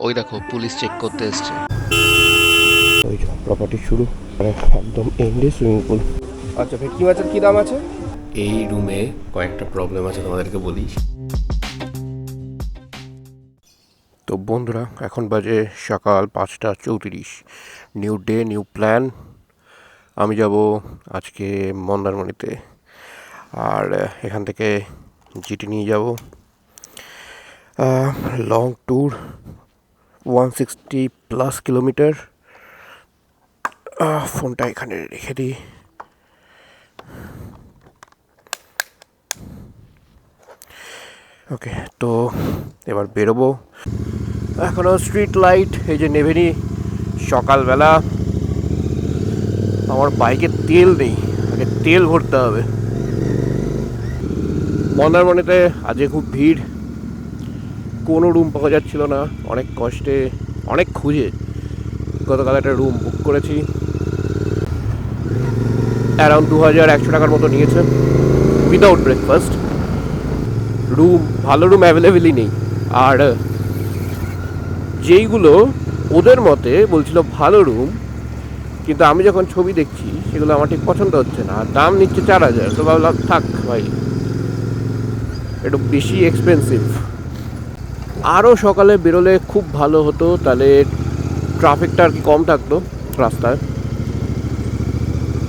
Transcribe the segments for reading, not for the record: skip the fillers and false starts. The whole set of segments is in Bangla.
ওই দেখো পুলিশ চেক করতে এসছে। ওই প্রপার্টি শুরু মানে একদম এন্ডে সুইমিং পুল। আচ্ছা, ভেটকি মাছের কী দাম আছে? এই রুমে কয়েকটা প্রবলেম আছে, তোমাদেরকে বলি। তো বন্ধুরা, এখন বাজে সকাল 5:34। New day new plan. আমি যাব আজকে মন্দারমণিতে, আর এখান থেকে জিটি নিয়ে যাব। Long tour, 160+ kilometre. ফোনটা এখানে রেখে দিই। ওকে, তো এবার বেরোবো। এখনও স্ট্রিট লাইট এই যে নেভেনি, সকালবেলা। আমার বাইকে তেল নেই, আগে তেল ভরতে হবে। মন্দারমণিতে আজকে খুব ভিড়, কোনো রুম পাওয়া যাচ্ছিল না। অনেক কষ্টে, অনেক খুঁজে গতকাল একটা রুম বুক করেছি। অ্যারাউন্ড 2100 টাকার মতো নিয়েছে, উইদাউট ব্রেকফাস্ট। রুম, ভালো রুম অ্যাভেলেবেলই নেই। আর যেইগুলো ওদের মতে বলছিল ভালো রুম, কিন্তু আমি যখন ছবি দেখছি সেগুলো আমার ঠিক পছন্দ হচ্ছে না। আর দাম নিচ্ছে 4000। তো ভাবলাম থাক ভাই, একটু বেশি এক্সপেন্সিভ। আরও সকালে বেরোলে খুব ভালো হতো, তাহলে ট্রাফিকটা আর কি কম থাকতো রাস্তায়।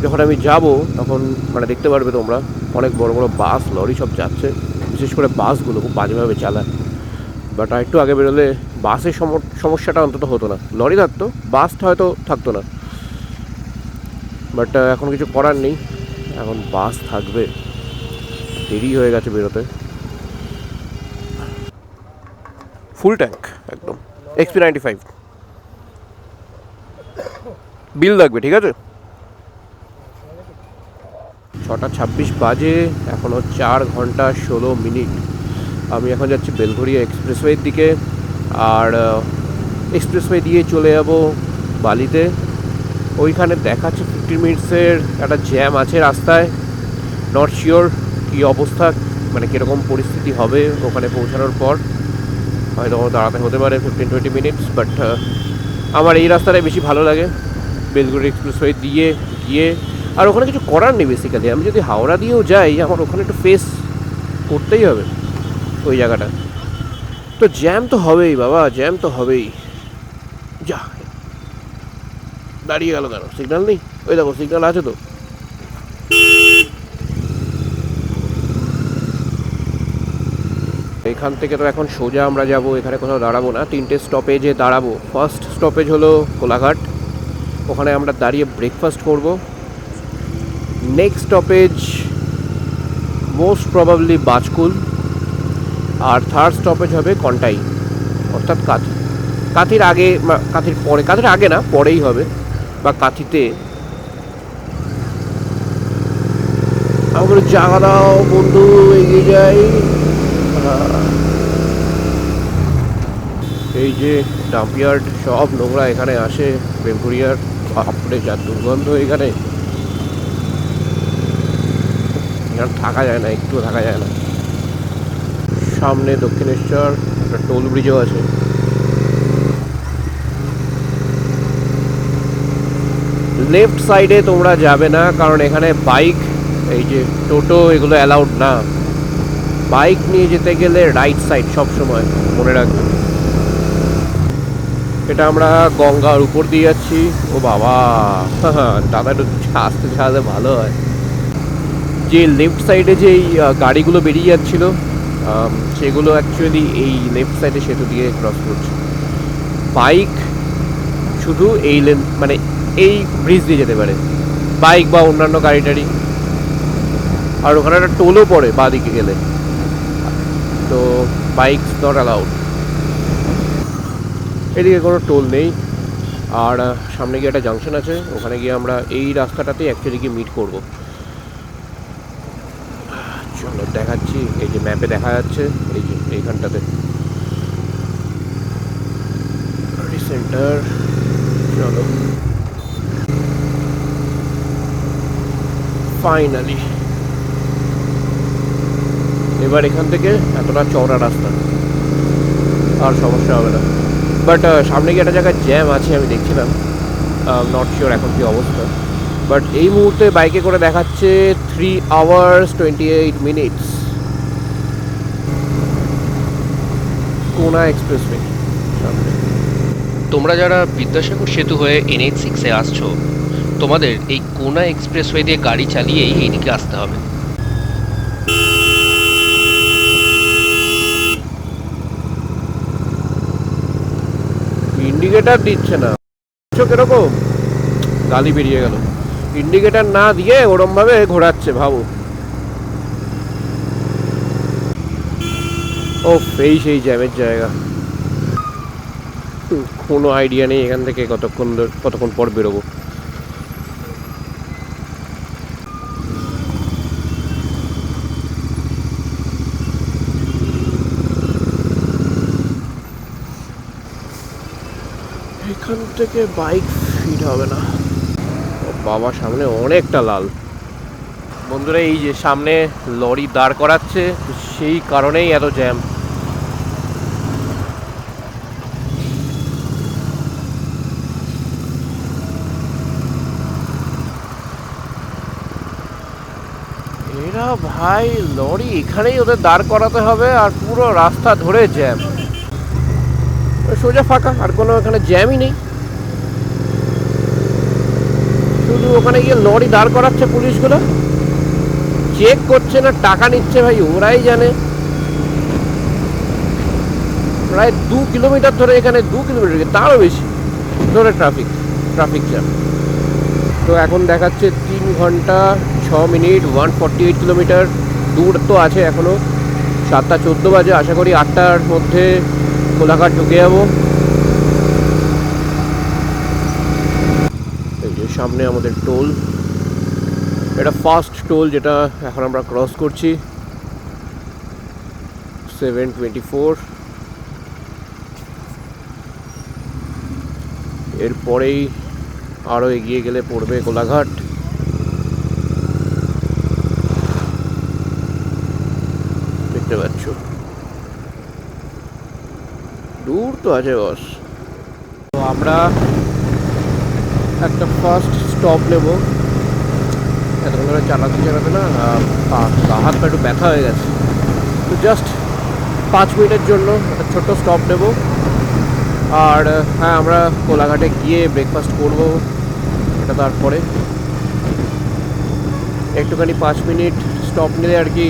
যখন আমি যাব তখন মানে দেখতে পারবে তোমরা, অনেক বড় বড় বাস লরি সব যাচ্ছে। বিশেষ করে বাসগুলো খুব বাজেভাবে চালায়। বাট আর একটু আগে বেরোলে বাসের সমস্যাটা অন্তত হতো না। লরি থাকতো, বাসটা হয়তো থাকতো না। বাট এখন কিছু করার নেই, এখন বাস থাকবে। দেরি হয়ে গেছে বেরোতে। ফুল ট্যাঙ্ক একদম, XP95। বিল লাগবে, ঠিক আছে। 6:26 বাজে, এখনও 4 ঘন্টা 16 মিনিট। আমি এখন যাচ্ছি বেলঘরিয়া এক্সপ্রেসওয়ের দিকে। আর এক্সপ্রেসওয়ে দিয়ে চলে যাব বালিতে। ওইখানে দেখাচ্ছে 15 মিনিটসের একটা জ্যাম আছে রাস্তায়। নট শিওর কী অবস্থা, মানে কীরকম পরিস্থিতি হবে ওখানে পৌঁছানোর পর। হয়তো দাঁড়াতে হতে পারে 15-20 মিনিটস। বাট আমার এই রাস্তাটাই বেশি ভালো লাগে, বেলঘড়ি এক্সপ্রেসওয়ে দিয়ে গিয়ে। আর ওখানে কিছু করার নেই বেসিক্যালি। আমি যদি হাওড়া দিয়েও যাই, আমার ওখানে একটু ফেস করতেই হবে ওই জায়গাটা। তো জ্যাম তো হবেই বাবা, জ্যাম তো হবেই। যা, দাঁড়িয়ে গেল কেন? সিগন্যাল নেই? ওই দেখো সিগন্যাল আছে তো। এখান থেকে তো এখন সোজা আমরা যাব, এখানে কোথাও দাঁড়াবো না। 3টে স্টপেজে দাঁড়াবো। ফার্স্ট স্টপেজ হলো কোলাঘাট, ওখানে আমরা দাঁড়িয়ে ব্রেকফাস্ট করব। Next stoppage most probably Bajkul. আর থার্ড স্টপেজ হবে কন্টাই, অর্থাৎ কাঁথি। কাঁথির আগে, কাঁথির পরে, কাঁথির আগে না, পরেই হবে, বা কাঁথিতে। আমাকে জায়গা দাও বন্ধু, এগিয়ে যাই। এই যে ডাম্পিয়ার্ড, সব নোংরা এখানে আসে বেলঘরিয়ার। বাপরে যা দুর্গন্ধ এখানে, এখানে থাকা যায় না, একটুও থাকা যায় না। সামনে দক্ষিণেশ্বর, একটা টোল ব্রিজও আছে। লেফট সাইডে তোমরা যাবে না, কারণ এখানে বাইক, এই যে টোটো, এগুলো অ্যালাউড না। বাইক নিয়ে যেতে গেলে রাইট সাইড সব সময়, মনে রাখবে। এটা আমরা গঙ্গার উপর দিয়ে যাচ্ছি। ও বাবা, দাদা একটু আস্তে চালালে ভালো হয়। যে লেফট সাইডে যেই গাড়িগুলো বেরিয়ে যাচ্ছিল, সেগুলো অ্যাকচুয়ালি এই লেফট সাইডে সেতু দিয়ে ক্রস করছে। বাইক শুধু এই লেন, মানে এই ব্রিজ দিয়ে যেতে পারে, বাইক বা অন্যান্য গাড়ি টাড়ি। আর ওখানে একটা টোলও পড়ে বাঁ দিকে গেলে, তো বাইকস নট অ্যালাউড। এদিকে কোনো টোল নেই। আর সামনে গিয়ে একটা জাংশন আছে, ওখানে গিয়ে আমরা এই রাস্তাটাতে অ্যাকচুয়ালি গিয়ে মিট করব। চলো দেখাচ্ছি, এই যে ম্যাপে দেখা যাচ্ছে, এই যে এইখানটাতে সেন্টার। চলো ফাইনালি, এবার এখান থেকে এতটা চওড়া রাস্তা, আর সমস্যা হবে না। বাট সামনে গিয়ে একটা জায়গায় জ্যাম আছে আমি দেখছিলাম, নট শিওর এখন কি অবস্থা। বাট এই মুহূর্তে বাইকে করে দেখাচ্ছে 3 hours 28 minutes। কোনা এক্সপ্রেসওয়ে সামনে। তোমরা যারা বিদ্যাসাগর সেতু হয়ে NH6-এ আসছো, তোমাদের এই কোনা এক্সপ্রেসওয়ে দিয়ে গাড়ি চালিয়েই এইদিকে আসতে হবে। ইন্ডিকেটার দিচ্ছে না, কিরকম গালি বেরিয়ে গেল। ইন্ডিকেটার না দিয়ে ওরম ভাবে ঘোরাচ্ছে, ভাবো। ও সেই জ্যামের জায়গা। কোনো আইডিয়া নেই এখান থেকে কতক্ষণ পর বেরোবো। এখান থেকে বাইক ফিট হবে না। ও বাবা, সামনে অনেকটা লাল। বন্ধুরা, এই যে সামনে লরি দাঁড় করাচ্ছে, সেই কারণেই এত জ্যাম। এরা ভাই লরি এখানেই ওদের দাঁড় করাতে হবে, আর পুরো রাস্তা ধরে জ্যাম। সোজা ফাঁকা, আর কোনো এখানে জ্যামই নেই। শুধু ওখানে গিয়ে লরি দাঁড় করাচ্ছে পুলিশগুলো, চেক করছে না টাকা নিচ্ছে, ভাই ওরাই জানে। প্রায় 2 কিলোমিটার ধরে, এখানে 2 কিলোমিটার তারও বেশি ধরে ট্রাফিক জ্যাম। তো এখন দেখাচ্ছে 3 ঘন্টা 6 মিনিট 148 কিলোমিটার দূর তো আছে এখনও। 7:14 বাজে, আশা করি 8টার মধ্যে কোলাঘাট ঢুকে যাবো। এই যে সামনে আমাদের টোল, এটা ফার্স্ট টোল যেটা এখন আমরা ক্রস করছি, 724। এরপরেই আরও এগিয়ে গেলে পড়বে কোলাঘাট। দেখতে পাচ্ছ দূর তো আছে বস। তো আমরা একটা ফার্স্ট স্টপ নেব। এতক্ষণ ধরে চালাতে না হাত পা একটু ব্যথা হয়ে গেছে, তো জাস্ট 5 মিনিটের জন্য একটা ছোট্ট স্টপ নেব। আর হ্যাঁ, আমরা কোলাঘাটে গিয়ে ব্রেকফাস্ট করব, এটা তারপরে একটুখানি 5 মিনিট স্টপ নিলে আর কি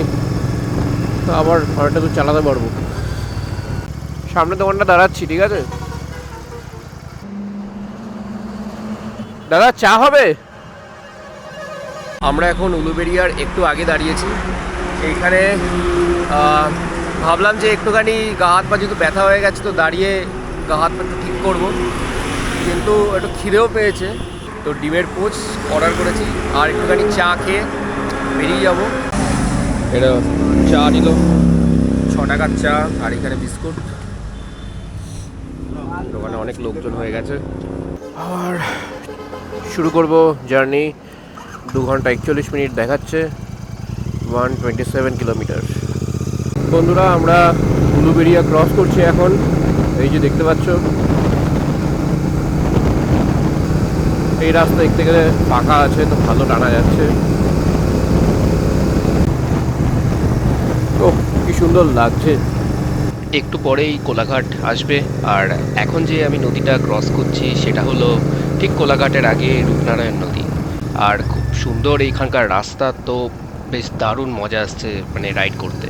আবার অনেকটা দূর চালাতে পারবো। সামনে দোকানটা দাঁড়াচ্ছি, ঠিক আছে দাদা, চা হবে? আমরা এখন উলুবেড়িয়ার একটু আগে দাঁড়িয়েছি। এইখানে ভাবলাম যে একটুখানি গা হাত পা যেহেতু ব্যথা হয়ে গেছে, তো দাঁড়িয়ে গা হাত পা একটু ঠিক করবো, কিন্তু একটু খিদেও পেয়েছে, তো ডিমের পোচ অর্ডার করেছি আর একটুখানি চা খেয়ে বেরিয়ে যাব। এটা চা নিল 6 টাকার চা, আর এখানে বিস্কুট। দোকানে অনেক লোকজন হয়ে গেছে, আর শুরু করব জার্নি। 2 ঘন্টা 41 মিনিট দেখাচ্ছে, 127 কিলোমিটার। বন্ধুরা, আমরা উলুবেড়িয়া ক্রস করছি এখন। এই যে দেখতে পাচ্ছ, এই রাস্তা দেখতে গেলে ফাঁকা আছে, তো ভালো টানা যাচ্ছে। ও কি সুন্দর লাগছে। একটু পরেই কোলাঘাট আসবে, আর এখন যে আমি নদীটা ক্রস করছি সেটা হলো ঠিক কোলাঘাটের আগে রূপনারায়ণ নদী। আর খুব সুন্দর এইখানকার রাস্তা, তো বেশ দারুণ মজা আসছে মানে রাইড করতে।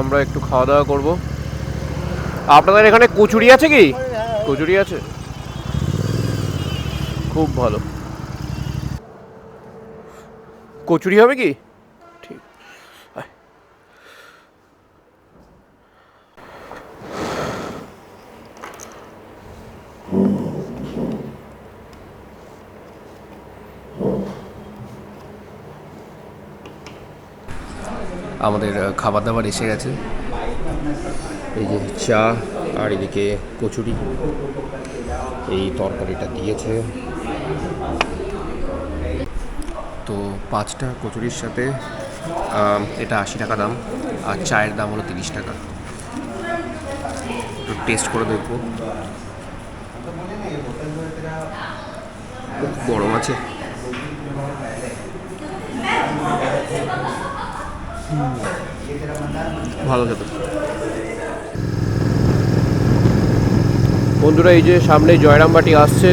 আমরা একটু খাওয়া দাওয়া করবো। আপনাদের এখানে কচুরি আছে কি? কচুরি আছে, খুব ভালো। কচুরি হবে কি? ঠিক। আমাদের খাবার দাবার এসে গেছে, এই যে চা আর এদিকে কচুরি, এই তরকারিটা দিয়েছে। তো 5টা কচুরির সাথে এটা 80 টাকা দাম, আর চায়ের দাম হলো 30 টাকা। একটু টেস্ট করে দেখবো। গরম আছে। ভালো খেতে। বন্ধুরা, এই যে সামনে জয়রামবাটি আসছে,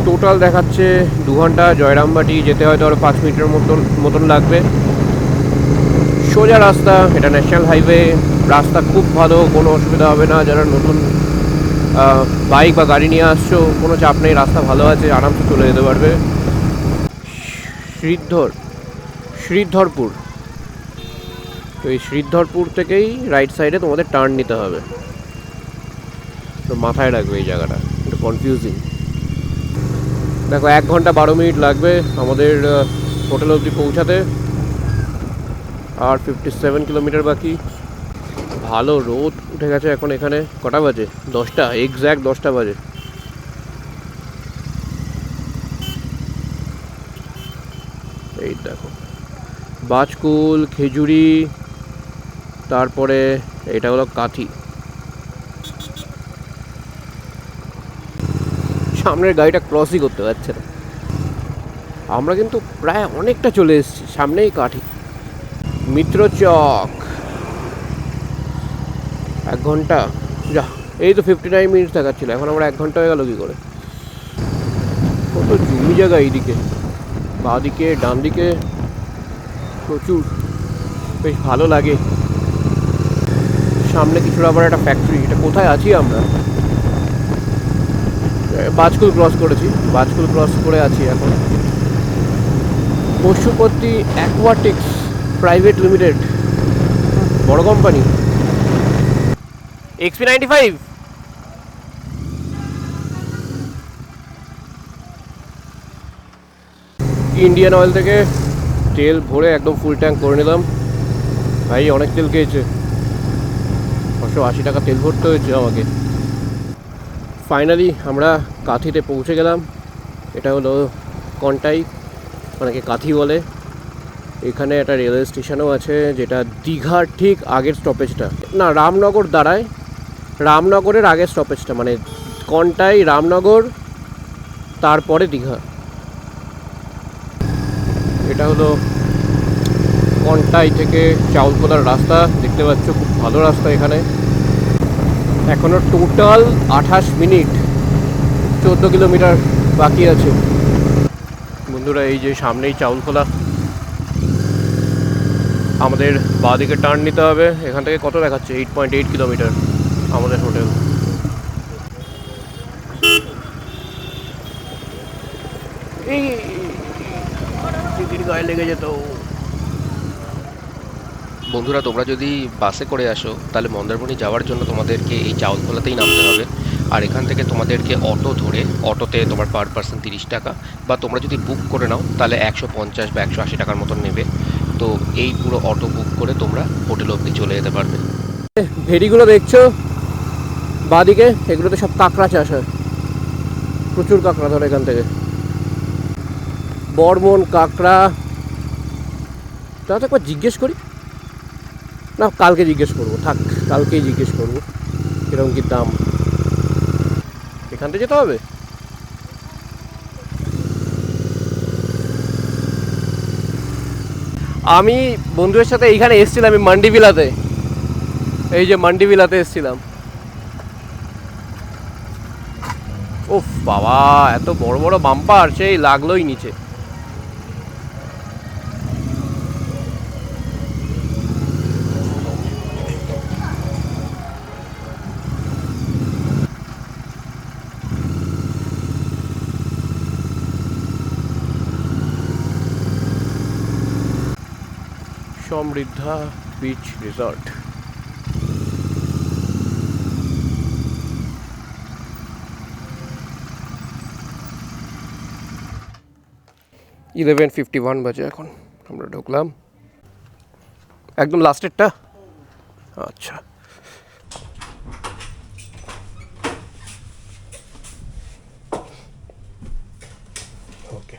টোটাল দেখাচ্ছে 2 ঘন্টা। জয়রামবাটি যেতে হয়তো আরও 5 মিনিটের মতন লাগবে। সোজা রাস্তা, এটা ন্যাশনাল হাইওয়ে, রাস্তা খুব ভালো, কোনো অসুবিধা হবে না। যারা নতুন বাইক বা গাড়ি নিয়ে আসছো, কোনো চাপ নেই, রাস্তা ভালো আছে, আরামসে চলে যেতে পারবে। শ্রীধরপুর, তো এই শ্রীধরপুর থেকেই রাইট সাইডে তোমাদের টার্ন নিতে হবে, তো মাথায় রাখবে এই জায়গাটা, একটু কনফিউজিং। দেখো 1 ঘন্টা 12 মিনিট লাগবে আমাদের হোটেল অবধি পৌঁছাতে, আর 57 কিলোমিটার বাকি। ভালো রোদ উঠে গেছে এখন। এখানে কটা বাজে? 10টা, এক্স্যাক্ট 10টা বাজে। এই দেখো, বাজকুল, খেজুরি, তারপরে এটা হলো কাথি। সামনের গাড়িটা ক্রসই করতে পারছে না। আমরা কিন্তু প্রায় অনেকটা চলে এসেছি, সামনেই কাঠি। মিত্রচক 1 ঘন্টা, যা এই তো 59 মিনিট দেখাচ্ছিল, এখন আমরা 1 ঘন্টা হয়ে গেল কী করে? কত জমি জায়গা এইদিকে, বাঁ দিকে ডান দিকে প্রচুর, বেশ ভালো লাগে। সামনে কিছুটা আবার একটা ফ্যাক্টরি। এটা কোথায় আছি আমরা? বাজকুল ক্রস করেছি, বাজকুল ক্রস করে আছি এখন। পশুপতি অ্যাকোয়াটিক্স প্রাইভেট লিমিটেড, বড় কোম্পানি। XP95 ইন্ডিয়ান অয়েল থেকে তেল ভরে একদম ফুল ট্যাঙ্ক করে নিলাম। ভাই অনেক তেল খেয়েছে, 580 টাকা তেল ভরতে হয়েছে আমাকে। ফাইনালি আমরা কাথিতে পৌঁছে গেলাম। এটা হলো কন্টাই, অনেকে কাথি বলে। এখানে একটা রেলওয়ে স্টেশনও আছে, যেটা দীঘার ঠিক আগের স্টপেজটা, না রামনগর দাঁড়ায়, রামনগরের আগের স্টপেজটা, মানে কন্টাই, রামনগর, তারপরে দীঘা। এটা হলো কন্টাই থেকে চাউলকোলার রাস্তা, দেখতে পাচ্ছ খুব ভালো রাস্তা এখানে। এখনও টোটাল 28 মিনিট, 14 কিলোমিটার বাকি আছে। বন্ধুরা, এই যে সামনেই চাউলকোলা, আমাদের বাঁ দিকে টার্ন নিতে হবে। এখান থেকে কত দেখাচ্ছে? 8.8 কিলোমিটার আমাদের হোটেল। এই দিদির গায়ে লেগে যেত। বন্ধুরা, তোমরা যদি বাসে করে আসো তাহলে মন্দারমণি যাওয়ার জন্য তোমাদেরকে এই চাউলখোলাতেই নামতে হবে। আর এখান থেকে তোমাদেরকে অটো ধরে, অটোতে তোমার পার পার্সন 30 টাকা, বা তোমরা যদি বুক করে নাও তাহলে 150 বা 180 টাকার মতন নেবে। তো এই পুরো অটো বুক করে তোমরা হোটেল অবধি চলে যেতে পারবে। ভেড়িগুলো দেখছো বাঁদিকে, এগুলোতে সব কাঁকড়া চাষ হয়, প্রচুর কাঁকড়া ধরে এখান থেকে। বর্মন কাঁকড়া, তাহলে একবার জিজ্ঞেস করি, না কালকে জিজ্ঞেস করবো, থাক কালকেই জিজ্ঞেস করবো কিরকম কী দাম। এখান থেকে যেতে হবে। আমি বন্ধুদের সাথে এইখানে এসেছিলাম, আমি মান্ডিবিলাতে, এই যে মান্ডিবিলাতে এসেছিলাম। ওফ বাবা, এত বড় বড় বাম্পার, সেই লাগলোই নিচে। সমৃদ্ধা বিচ রিসর্ট। ইলেভেন 51 বাজে এখন, আমরা ঢুকলাম একদম লাস্টেরটা। আচ্ছা, ওকে,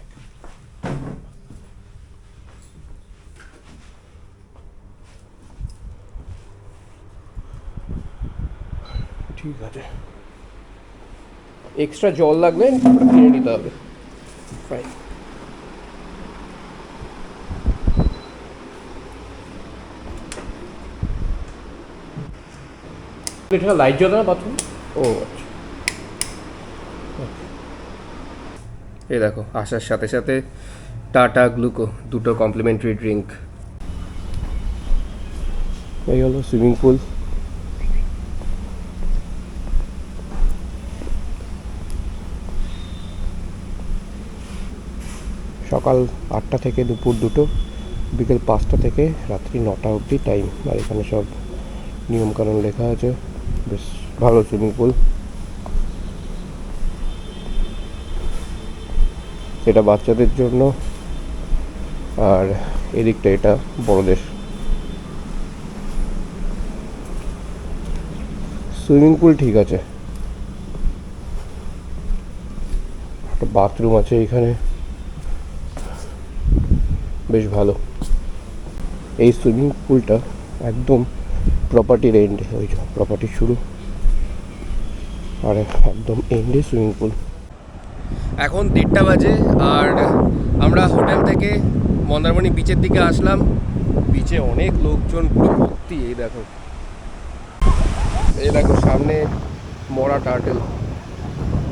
ঠিক আছে। এক্সট্রা জল লাগলে কিনে নিতে হবে। ফাইন। এটা লাইট জ্বলে না বাথরুম? ও আচ্ছা। এই দেখো আসার সাথে সাথে টাটা গ্লুকো দুটো কমপ্লিমেন্টারি ড্রিঙ্ক। এই হলো সুইমিং পুল। সকাল 8টা থেকে দুপুর 2টো, বিকেল 5টা থেকে রাত্রি 9টা অবধি টাইম। আর এখানে সব নিয়মকানুন লেখা আছে। বেশ ভালো সুইমিং পুল। এটা বাচ্চাদের জন্য, আর এদিকটা এটা বড়দের। সুইমিং পুল ঠিক আছে, একটা বাথরুম আছে এখানে, বেশ ভালো। এই সুইমিং পুলটা একদম প্রপার্টির এন্ডে, ওই যে প্রপার্টি শুরু আর একদম এন্ডে সুইমিং পুল। এখন 1:30 বাজে আর আমরা হোটেল থেকে মন্দারমণি বিচের দিকে আসলাম। বিচে অনেক লোকজন, পুরো ভর্তি। এই দেখো সামনে মরা টার্টেল,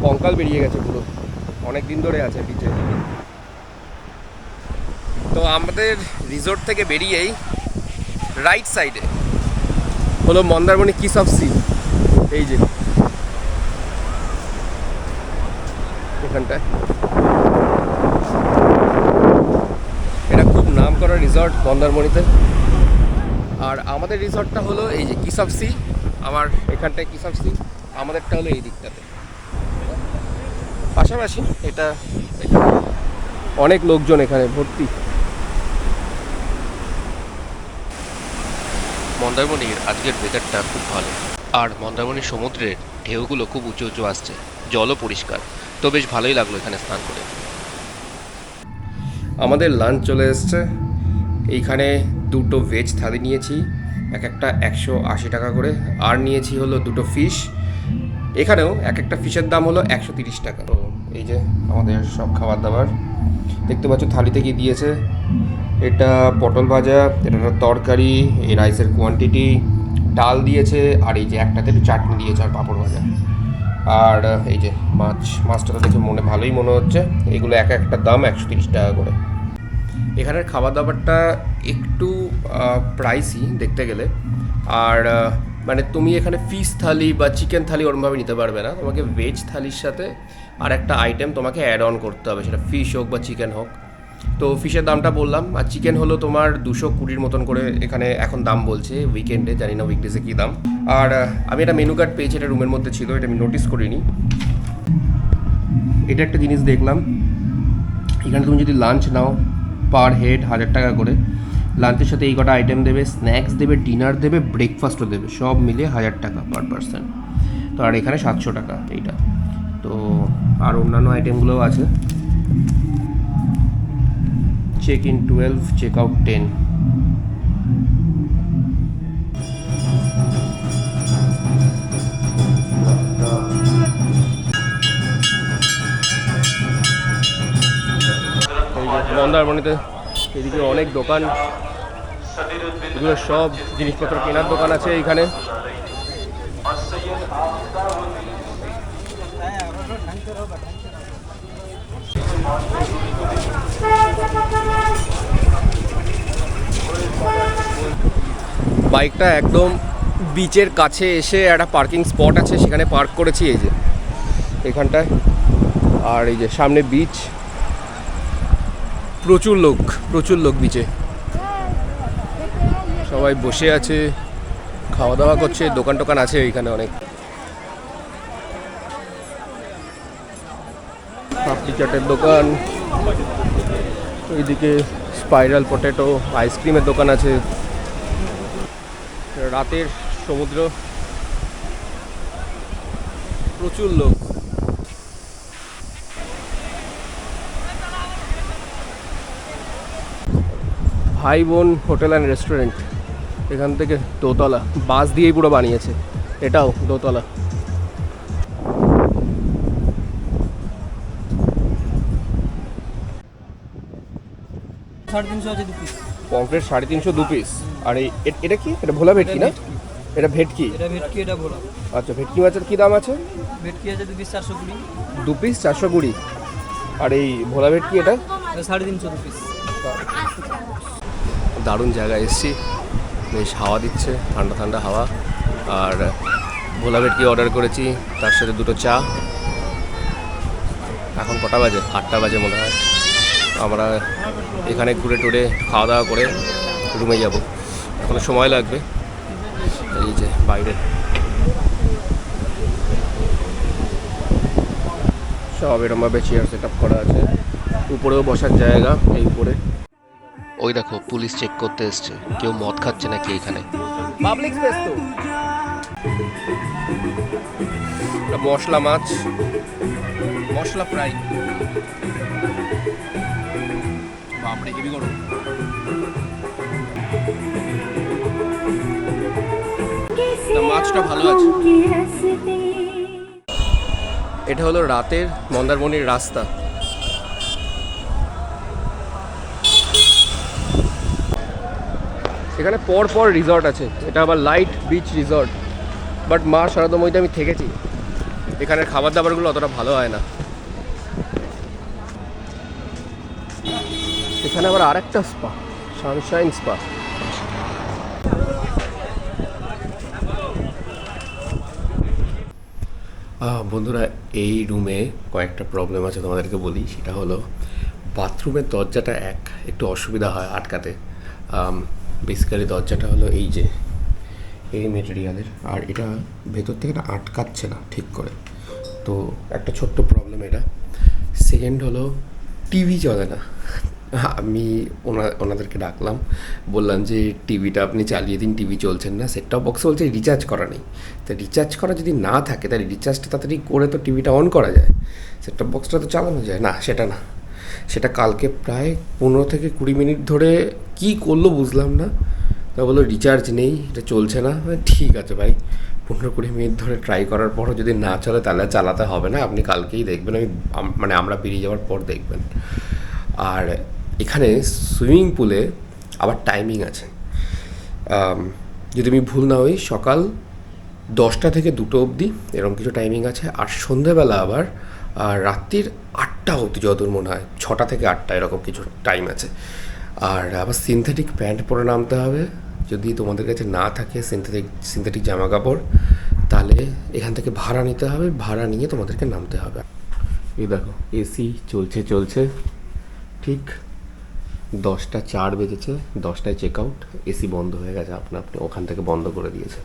কঙ্কাল বেরিয়ে গেছে পুরো, অনেক দিন ধরে আছে বিচে। তো আমাদের রিসোর্ট থেকে বেরিয়েই রাইট সাইডে হলো মন্দারমণি কিস অফ সি। এই যে এখানটায় এটা খুব নাম করা রিসর্ট মন্দারমণিতে। আর আমাদের রিসর্টটা হলো এই যে কিস অফ সি। আমার এখানটায় কিস অফ সি, আমাদেরটা হলো এই দিকটাতে পাশাপাশি। এটা অনেক লোকজন এখানে ভর্তি। মন্দারমণির আজকের ওয়েদারটা খুব ভালো, আর মন্দারমণির সমুদ্রের ঢেউগুলো খুব উঁচু উঁচু আসছে, জলও পরিষ্কার, তো বেশ ভালোই লাগলো এখানে স্নান করে। আমাদের লাঞ্চ চলে এসছে। এইখানে দুটো ভেজ থালি নিয়েছি, এক একটা 180 টাকা করে, আর নিয়েছি হলো দুটো ফিশ। এখানেও এক একটা ফিশের দাম হলো 130 টাকা। তো এই যে আমাদের সব খাবার দাবার দেখতে পাচ্ছ থালিতে কি দিয়েছে। এটা পটল ভাজা, এটা তরকারি, এই রাইসের কোয়ান্টিটি, ডাল দিয়েছে, আর এই যে একটাতে একটু চাটনি দিয়েছে আর পাঁপড় ভাজা। আর এই যে মাছটা তো দেখে ভালোই মনে হচ্ছে। এগুলো এক একটা দাম 130 টাকা করে। এখানের খাবার দাবারটা একটু প্রাইসই দেখতে গেলে। আর মানে তুমি এখানে ফিশ থালি বা চিকেন থালি ওরমভাবে নিতে পারবে না, তোমাকে ভেজ থালির সাথে আর একটা আইটেম তোমাকে অ্যাড অন করতে হবে, সেটা ফিশ হোক বা চিকেন হোক। তো ফিশের দামটা বললাম, আর চিকেন হলো তোমার 220 মতন করে এখানে এখন দাম বলছে উইকেন্ডে, জানি না উইকডেজে কী দাম। আর আমি একটা মেনু কার্ড পেয়েছি, এটা রুমের মধ্যে ছিল, এটা আমি নোটিস করিনি। এটা একটা জিনিস দেখলাম, এখানে তুমি যদি লাঞ্চ নাও পার হেড 1000 টাকা করে। লাঞ্চের সাথে এই কটা আইটেম দেবে, স্ন্যাক্স দেবে, ডিনার দেবে, ব্রেকফাস্টও দেবে, সব মিলিয়ে 1000 টাকা পার পারসন। তো আর এখানে 700 টাকা এইটা। তো আর অন্যান্য আইটেমগুলোও আছে। Check in 12, check out 10। মন্দারমণিতে এদিকে অনেক দোকান, এগুলো সব জিনিসপত্র কেনার দোকান আছে এইখানে। বাইকটা একদম বিচের কাছে এসে একটা পার্কিং স্পট আছে, সেখানে পার্ক করেছি এই যে এখানটায়। আর এই যে সামনে বিচ, প্রচুর লোক বিচে, সবাই বসে আছে, খাওয়া দাওয়া করছে, দোকান টোকান আছে এইখানে অনেক। পাপড়ি চাটের দোকান, ওইদিকে স্পাইরাল পটেটো, আইসক্রিমের দোকান আছে। রাতের সমুদ্র, প্রচুর লোক। ভাই বোন হোটেল অ্যান্ড রেস্টুরেন্ট, এখান থেকে দোতলা, বাঁশ দিয়েই পুরো বানিয়েছে, এটাও দোতলা। 350 আছে 2 পিস। Pomfret 350 2 piece. আর এটা কি? এটা ভোলা ভেটকি না? এটা ভেটকি। এটা ভেটকি, এটা ভোলা। আচ্ছা, ভেটকি মাছের কি দাম আছে? ভেটকি আছে 2 পিস 420। 2 পিস 420। আর এই ভোলা ভেটকি এটা? এটা 350 2 পিস। দারুণ জায়গায় এসেছি, বেশ হাওয়া দিচ্ছে, ঠান্ডা ঠান্ডা হাওয়া। আর ভোলা ভেটকি অর্ডার করেছি, তার সাথে 2টো চা। এখন কটা বাজে? 8টা বাজে মনে হয়। আমরা এখানে ঘুরে টুরে খাওয়া দাওয়া করে রুমে যাব, এখনো সময় লাগবে। এই যে বাইরে সব এরমভাবে চেয়ার সেট আপ করা আছে, উপরেও বসার জায়গা। এই উপরে ওই দেখো পুলিশ চেক করতে এসছে, কেউ মদ খাচ্ছে নাকি এখানে। পাবলিক স্পেস তো। এটা মশলা মাছ, মশলা ফ্রাই। বাপরে, হেভি গরম। মাছটা ভালো আছে। এটা হলো রাতের মন্দারমণির রাস্তা। এখানে পর পর রিসর্ট আছে, এটা আবার লাইট বিচ রিসর্ট। বাট মা শারদাময়ীতে আমি থেকেছি, এখানের খাবার দাবারগুলো অতটা ভালো হয় না। এখানে আবার আরেকটা স্পা, সানশাইন স্পা। বন্ধুরা, এই রুমে কয়েকটা প্রবলেম আছে, তোমাদেরকে বলি। সেটা হলো বাথরুমের দরজাটা একটু অসুবিধা হয় আটকাতে। বেসিক্যালি দরজাটা হলো এই মেটেরিয়ালের, আর এটা ভেতর থেকে না আটকাচ্ছে না ঠিক করে, তো একটা ছোট্ট প্রবলেম এটা। সেকেন্ড হলো টিভি চলে না। আমি ওনাদেরকে ডাকলাম, বললাম যে টিভিটা আপনি চালিয়ে দিন, টিভি চলছেন না। সেট টপ বক্স বলছে রিচার্জ করা নেই। তা রিচার্জ করা যদি না থাকে তাহলে রিচার্জটা তাড়াতাড়ি করে তো টিভিটা অন করা যায়, সেট টপ বক্সটা তো চালানো যায় না। সেটা না, সেটা কালকে প্রায় 15 থেকে 20 মিনিট ধরে কি করলো বুঝলাম না। তা বললো রিচার্জ নেই, এটা চলছে না। ঠিক আছে ভাই, 15-20 মিনিট ধরে ট্রাই করার পরও যদি না চলে তাহলে চালাতে হবে না, আপনি কালকেই দেখবেন, মানে আমরা বেরিয়ে যাওয়ার পর দেখবেন। আর এখানে সুইমিং পুলে আবার টাইমিং আছে, যদি আমি ভুল না হই সকাল 10টা থেকে 2টো অবধি এরকম কিছু টাইমিং আছে। আর সন্ধ্যেবেলা আবার রাত্রির 8টা অবধি, যতদূর মনে হয় 6টা থেকে 8টা এরকম কিছু টাইম আছে। আর আবার সিনথেটিক প্যান্ট পরে নামতে হবে, যদি তোমাদের কাছে না থাকে সিনথেটিক জামা কাপড়, তাহলে এখান থেকে ভাড়া নিতে হবে, ভাড়া নিয়ে তোমাদেরকে নামতে হবে। এই দেখো এসি চলছে, ঠিক 10টা 4 বেজেছে, 10টায় চেক আউট, এসি বন্ধ হয়ে গেছে আপনা আপনি, ওখান থেকে বন্ধ করে দিয়েছে।